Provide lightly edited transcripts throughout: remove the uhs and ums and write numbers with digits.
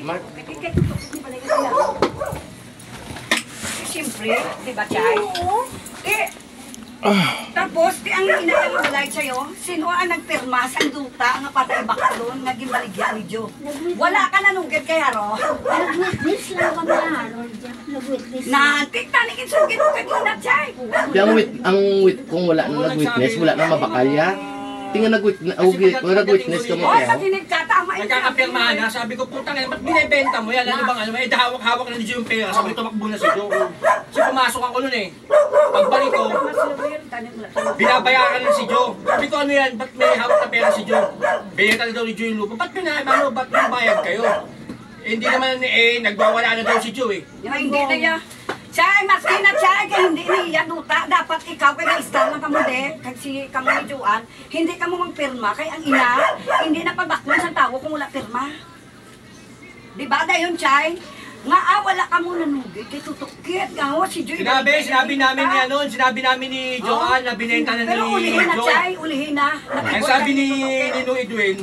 Mark. Siyempre, di ba, Chay? Tapos, ang inayang malay sa'yo, sino ang nagpirma sa duta nga patay bakalon nga gibaligyan ni Jo? Wala ka nanugid kay Haro? Nag-witness lang kami na Harold dyan. Nag-witness lang. Nantik, tanikin sugid mo kagina, Chay. Kung wala na nag-witness, wala na mabakalya. Tingnan nag-witness ka mo O, sa kaya. tinigtatama Nagkakapirmahan na, sabi ko, putang ina, ba't binibenta mo yan? Ano bang ano? Eh, hawak na ni Joe yung pera, sabi tumakbo na si Joe. So, pumasok ako nun eh. Pagbalik ko, binabayaran na si Joe. Sabi ko, ano yan? Ba't may hawak na pera si Joe? Binenta na daw ni Joe yung lupa. Ba't binabayad kayo? Eh, hindi naman, nagwawala na daw si Joe eh. Hindi na ya. Chay, maski na Chay, kaya hindi niya duta. Dapat ikaw kaya istar lang kamo de, kasi kamo ni Juan, hindi ka mo magpirma. Kaya ang ina, hindi na pabaklan sa tao kung wala pirma. Diba dayon Chay? Nga wala ka mo nanugid, kay tutukit. Nga si Joy. Sinabi namin niya noon, sinabi namin ni Joan na binenta na ni Pero ulihin na Joe. Chay, ulihin na. Ang sabi ni Nino Edwin,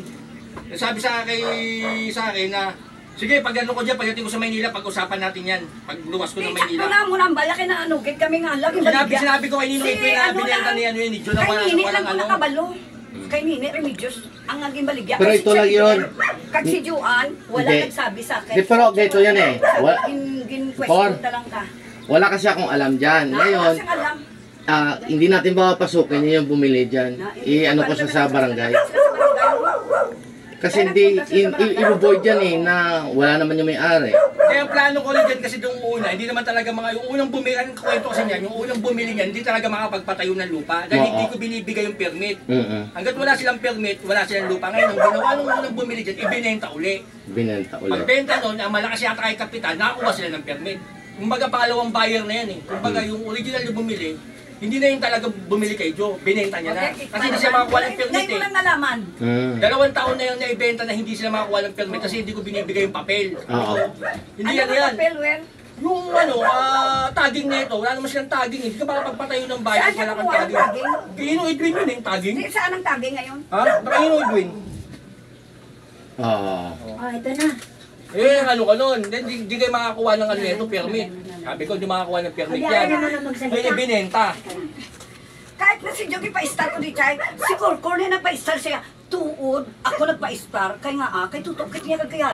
sabi sa akin na, sige, pag ano ko dyan, pagdating ko sa Maynila, pag-usapan natin yan. Pag luwas ko ng Maynila. Ito na mo nang balaki na anugid kami nga lang. Sinabi ko kay Nino Edwin na binenta niya ano yun, ni Joe na Kay Nini lang walang ko ano. nakabalo. Kay Nini Remedios, ang naging baligya. Pero ito lang yun. Kag si Juan, wala Hindi. nagsabi sa akin. Hindi, pero ganito yan eh. Gin-question na lang ka. Wala kasi akong alam dyan. Ngayon, Kasi alam. hindi natin papasukin yung bumili dyan. I-ano ko siya sa barangay. Kasi hindi, i-avoid yan eh, na wala naman yung may-ari. Kaya ang plano ko rin dyan kasi yung una, hindi naman talaga yung unang bumili, ang kwento kasi niyan, yung unang bumili niyan, hindi talaga makapagpatayo ng lupa. Dahil hindi ko binibigay yung permit. Hanggat wala silang permit, wala silang lupa. Ngayon, ang ginawa nung unang bumili dyan, ibinenta uli. Binenta ulit. Pagbenta nun, ang malakas yata kay kapital, nakakuha sila ng permit. Kumbaga pangalawang buyer na yan eh. Kumbaga yung original na bumili, hindi na yung talaga bumili kay Joe, binenta niya na. Kasi hindi siya makakuha ng permit Ngayon ko eh. lang nalaman. 2 taon na yung naibenta na hindi sila makakuha ng permit kasi hindi ko binibigay yung papel. Oo. Hindi Ano yan ba yan. papel, Wen? Yung tagging nito, wala naman silang tagging. Hindi ka makapagpatayo ng bayan, Saan wala ka kang kumuha ng tagging. tagging? Kino Edwin yun yung tagging? Hindi, saan ang tagi ngayon? Ha? Nakino Edwin? Ito na. Ano ka nun? Hindi kayo makakuha ng ano nito, permit. Sabi ko, hindi makakuha ng permit Kaya yan. naman ang magsalita. Ay, ibinenta. Kahit na si Jogi pa-star ko di Chay, si Corcor na nagpa-star siya, tuod, ako nagpa-star, kaya nga kay tutukit niya kagaya.